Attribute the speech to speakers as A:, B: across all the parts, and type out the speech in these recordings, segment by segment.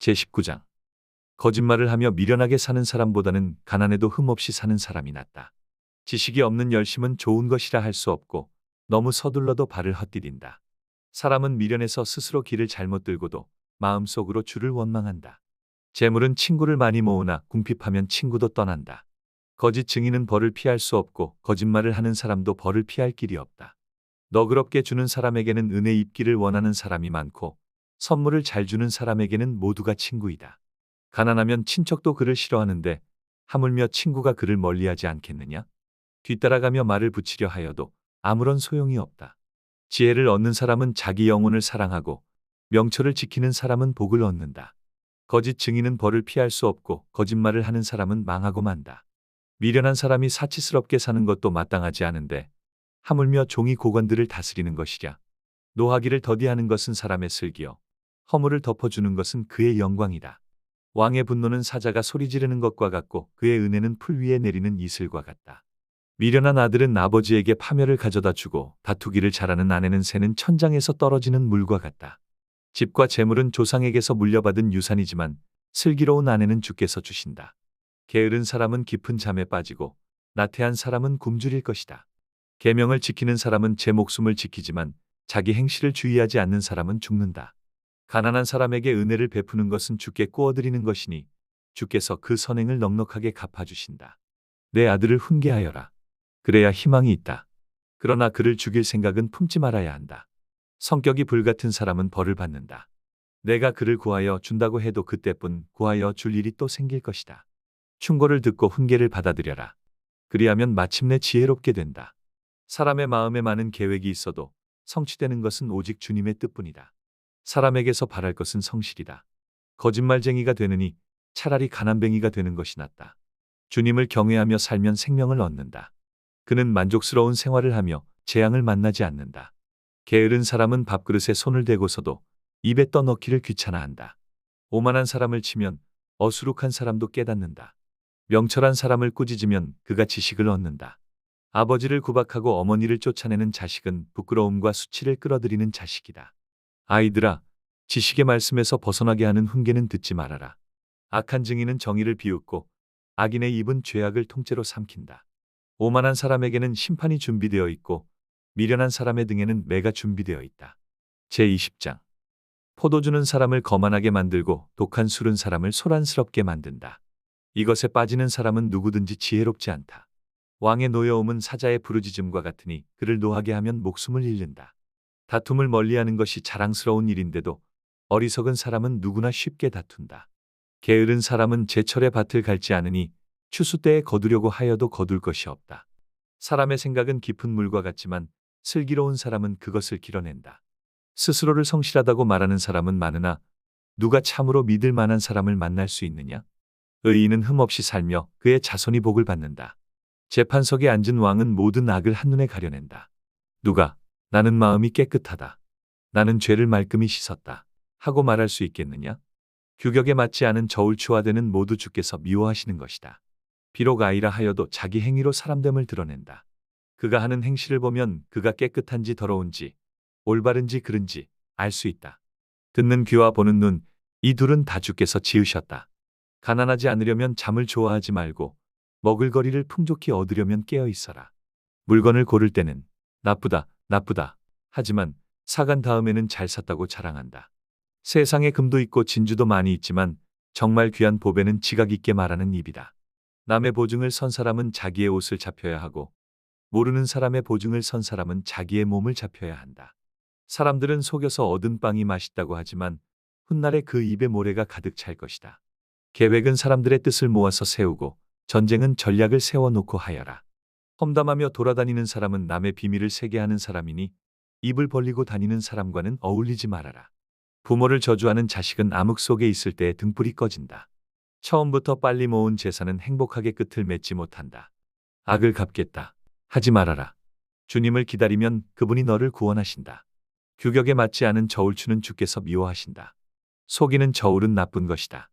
A: 제19장. 거짓말을 하며 미련하게 사는 사람보다는 가난해도 흠없이 사는 사람이 낫다. 지식이 없는 열심은 좋은 것이라 할 수 없고 너무 서둘러도 발을 헛디딘다. 사람은 미련해서 스스로 길을 잘못 들고도 마음속으로 주를 원망한다. 재물은 친구를 많이 모으나 궁핍하면 친구도 떠난다. 거짓 증인은 벌을 피할 수 없고 거짓말을 하는 사람도 벌을 피할 길이 없다. 너그럽게 주는 사람에게는 은혜 입기를 원하는 사람이 많고 선물을 잘 주는 사람에게는 모두가 친구이다. 가난하면 친척도 그를 싫어하는데 하물며 친구가 그를 멀리하지 않겠느냐? 뒤따라가며 말을 붙이려 하여도 아무런 소용이 없다. 지혜를 얻는 사람은 자기 영혼을 사랑하고 명철을 지키는 사람은 복을 얻는다. 거짓 증인은 벌을 피할 수 없고 거짓말을 하는 사람은 망하고 만다. 미련한 사람이 사치스럽게 사는 것도 마땅하지 않은데 하물며 종이 고관들을 다스리는 것이랴. 노하기를 더디하는 것은 사람의 슬기요 허물을 덮어주는 것은 그의 영광이다. 왕의 분노는 사자가 소리 지르는 것과 같고 그의 은혜는 풀 위에 내리는 이슬과 같다. 미련한 아들은 아버지에게 파멸을 가져다 주고 다투기를 잘하는 아내는 새는 천장에서 떨어지는 물과 같다. 집과 재물은 조상에게서 물려받은 유산이지만 슬기로운 아내는 주께서 주신다. 게으른 사람은 깊은 잠에 빠지고 나태한 사람은 굶주릴 것이다. 계명을 지키는 사람은 제 목숨을 지키지만 자기 행실을 주의하지 않는 사람은 죽는다. 가난한 사람에게 은혜를 베푸는 것은 주께 꾸어드리는 것이니 주께서 그 선행을 넉넉하게 갚아주신다. 내 아들을 훈계하여라. 그래야 희망이 있다. 그러나 그를 죽일 생각은 품지 말아야 한다. 성격이 불같은 사람은 벌을 받는다. 내가 그를 구하여 준다고 해도 그때뿐 구하여 줄 일이 또 생길 것이다. 충고를 듣고 훈계를 받아들여라. 그리하면 마침내 지혜롭게 된다. 사람의 마음에 많은 계획이 있어도 성취되는 것은 오직 주님의 뜻뿐이다. 사람에게서 바랄 것은 성실이다. 거짓말쟁이가 되느니 차라리 가난뱅이가 되는 것이 낫다. 주님을 경외하며 살면 생명을 얻는다. 그는 만족스러운 생활을 하며 재앙을 만나지 않는다. 게으른 사람은 밥그릇에 손을 대고서도 입에 떠넣기를 귀찮아한다. 오만한 사람을 치면 어수룩한 사람도 깨닫는다. 명철한 사람을 꾸짖으면 그가 지식을 얻는다. 아버지를 구박하고 어머니를 쫓아내는 자식은 부끄러움과 수치를 끌어들이는 자식이다. 아이들아, 지식의 말씀에서 벗어나게 하는 훈계는 듣지 말아라. 악한 증인은 정의를 비웃고 악인의 입은 죄악을 통째로 삼킨다. 오만한 사람에게는 심판이 준비되어 있고 미련한 사람의 등에는 매가 준비되어 있다. 제20장. 포도 주는 사람을 거만하게 만들고 독한 술은 사람을 소란스럽게 만든다. 이것에 빠지는 사람은 누구든지 지혜롭지 않다. 왕의 노여움은 사자의 부르짖음과 같으니 그를 노하게 하면 목숨을 잃는다. 다툼을 멀리하는 것이 자랑스러운 일인데도 어리석은 사람은 누구나 쉽게 다툰다. 게으른 사람은 제철에 밭을 갈지 않으니 추수 때에 거두려고 하여도 거둘 것이 없다. 사람의 생각은 깊은 물과 같지만 슬기로운 사람은 그것을 길어낸다. 스스로를 성실하다고 말하는 사람은 많으나 누가 참으로 믿을 만한 사람을 만날 수 있느냐? 의인은 흠없이 살며 그의 자손이 복을 받는다. 재판석에 앉은 왕은 모든 악을 한눈에 가려낸다. 누가 나는 마음이 깨끗하다. 나는 죄를 말끔히 씻었다. 하고 말할 수 있겠느냐? 규격에 맞지 않은 저울추화되는 모두 주께서 미워하시는 것이다. 비록 아이라 하여도 자기 행위로 사람됨을 드러낸다. 그가 하는 행실을 보면 그가 깨끗한지 더러운지 올바른지 그른지 알 수 있다. 듣는 귀와 보는 눈, 이 둘은 다 주께서 지으셨다. 가난하지 않으려면 잠을 좋아하지 말고 먹을거리를 풍족히 얻으려면 깨어 있어라. 물건을 고를 때는 나쁘다, 나쁘다. 하지만 사간 다음에는 잘 샀다고 자랑한다. 세상에 금도 있고 진주도 많이 있지만 정말 귀한 보배는 지각 있게 말하는 입이다. 남의 보증을 선 사람은 자기의 옷을 잡혀야 하고 모르는 사람의 보증을 선 사람은 자기의 몸을 잡혀야 한다. 사람들은 속여서 얻은 빵이 맛있다고 하지만 훗날에 그 입에 모래가 가득 찰 것이다. 계획은 사람들의 뜻을 모아서 세우고 전쟁은 전략을 세워놓고 하여라. 험담하며 돌아다니는 사람은 남의 비밀을 새게 하는 사람이니 입을 벌리고 다니는 사람과는 어울리지 말아라. 부모를 저주하는 자식은 암흑 속에 있을 때에 등불이 꺼진다. 처음부터 빨리 모은 재산은 행복하게 끝을 맺지 못한다. 악을 갚겠다. 하지 말아라. 주님을 기다리면 그분이 너를 구원하신다. 규격에 맞지 않은 저울추는 주께서 미워하신다. 속이는 저울은 나쁜 것이다.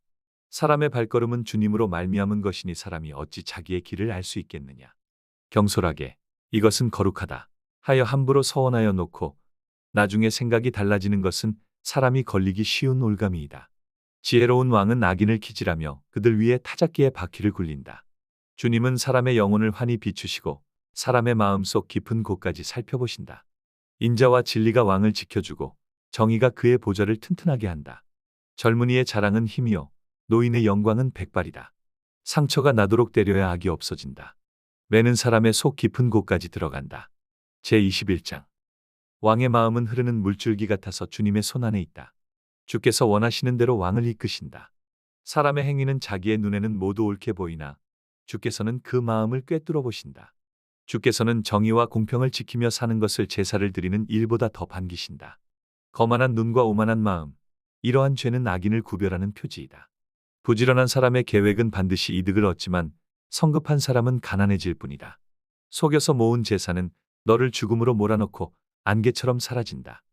A: 사람의 발걸음은 주님으로 말미암은 것이니 사람이 어찌 자기의 길을 알 수 있겠느냐. 경솔하게 이것은 거룩하다 하여 함부로 서원하여 놓고 나중에 생각이 달라지는 것은 사람이 걸리기 쉬운 올가미이다. 지혜로운 왕은 악인을 기질하며 그들 위에 타작기의 바퀴를 굴린다. 주님은 사람의 영혼을 환히 비추시고 사람의 마음속 깊은 곳까지 살펴보신다. 인자와 진리가 왕을 지켜주고 정의가 그의 보좌를 튼튼하게 한다. 젊은이의 자랑은 힘이요 노인의 영광은 백발이다. 상처가 나도록 때려야 악이 없어진다. 매는 사람의 속 깊은 곳까지 들어간다. 제21장 왕의 마음은 흐르는 물줄기 같아서 주님의 손안에 있다. 주께서 원하시는 대로 왕을 이끄신다. 사람의 행위는 자기의 눈에는 모두 옳게 보이나 주께서는 그 마음을 꿰뚫어 보신다. 주께서는 정의와 공평을 지키며 사는 것을 제사를 드리는 일보다 더 반기신다. 거만한 눈과 오만한 마음, 이러한 죄는 악인을 구별하는 표지이다. 부지런한 사람의 계획은 반드시 이득을 얻지만 성급한 사람은 가난해질 뿐이다. 속여서 모은 재산은 너를 죽음으로 몰아넣고 안개처럼 사라진다.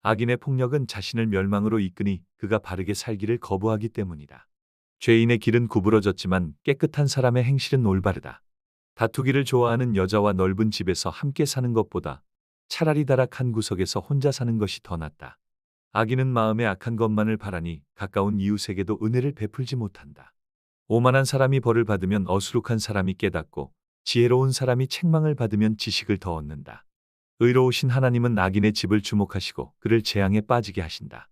A: 악인의 폭력은 자신을 멸망으로 이끄니 그가 바르게 살기를 거부하기 때문이다. 죄인의 길은 구부러졌지만 깨끗한 사람의 행실은 올바르다. 다투기를 좋아하는 여자와 넓은 집에서 함께 사는 것보다 차라리 다락한 구석에서 혼자 사는 것이 더 낫다. 악인은 마음에 악한 것만을 바라니 가까운 이웃에게도 은혜를 베풀지 못한다. 오만한 사람이 벌을 받으면 어수룩한 사람이 깨닫고 지혜로운 사람이 책망을 받으면 지식을 더 얻는다. 의로우신 하나님은 악인의 집을 주목하시고 그를 재앙에 빠지게 하신다.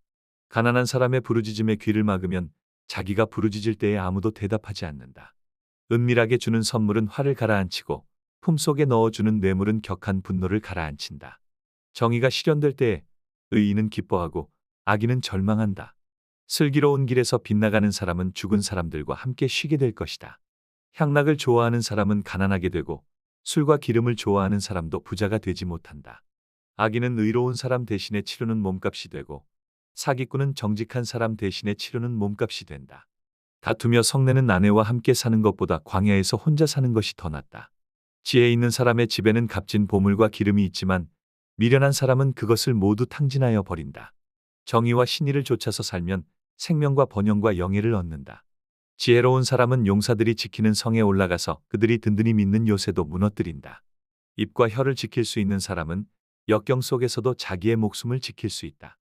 A: 가난한 사람의 부르짖음에 귀를 막으면 자기가 부르짖을 때에 아무도 대답하지 않는다. 은밀하게 주는 선물은 화를 가라앉히고 품속에 넣어주는 뇌물은 격한 분노를 가라앉힌다. 정의가 실현될 때에 의인은 기뻐하고 악인은 절망한다. 슬기로운 길에서 빗나가는 사람은 죽은 사람들과 함께 쉬게 될 것이다. 향락을 좋아하는 사람은 가난하게 되고 술과 기름을 좋아하는 사람도 부자가 되지 못한다. 악인은 의로운 사람 대신에 치르는 몸값이 되고 사기꾼은 정직한 사람 대신에 치르는 몸값이 된다. 다투며 성내는 아내와 함께 사는 것보다 광야에서 혼자 사는 것이 더 낫다. 지혜 있는 사람의 집에는 값진 보물과 기름이 있지만 미련한 사람은 그것을 모두 탕진하여 버린다. 정의와 신의를 좇아서 살면 생명과 번영과 영예를 얻는다. 지혜로운 사람은 용사들이 지키는 성에 올라가서 그들이 든든히 믿는 요새도 무너뜨린다. 입과 혀를 지킬 수 있는 사람은 역경 속에서도 자기의 목숨을 지킬 수 있다.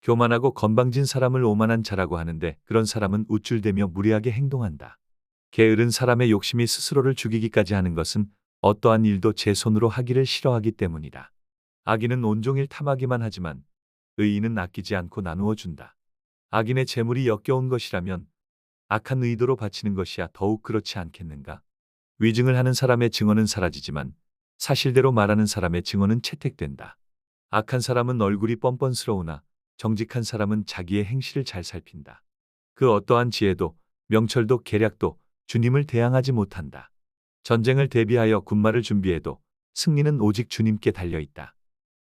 A: 교만하고 건방진 사람을 오만한 자라고 하는데 그런 사람은 우쭐대며 무례하게 행동한다. 게으른 사람의 욕심이 스스로를 죽이기까지 하는 것은 어떠한 일도 제 손으로 하기를 싫어하기 때문이다. 악인은 온종일 탐하기만 하지만 의인은 아끼지 않고 나누어 준다. 악인의 재물이 역겨운 것이라면 악한 의도로 바치는 것이야 더욱 그렇지 않겠는가? 위증을 하는 사람의 증언은 사라지지만 사실대로 말하는 사람의 증언은 채택된다. 악한 사람은 얼굴이 뻔뻔스러우나 정직한 사람은 자기의 행실을 잘 살핀다. 그 어떠한 지혜도 명철도 계략도 주님을 대항하지 못한다. 전쟁을 대비하여 군마를 준비해도 승리는 오직 주님께 달려 있다.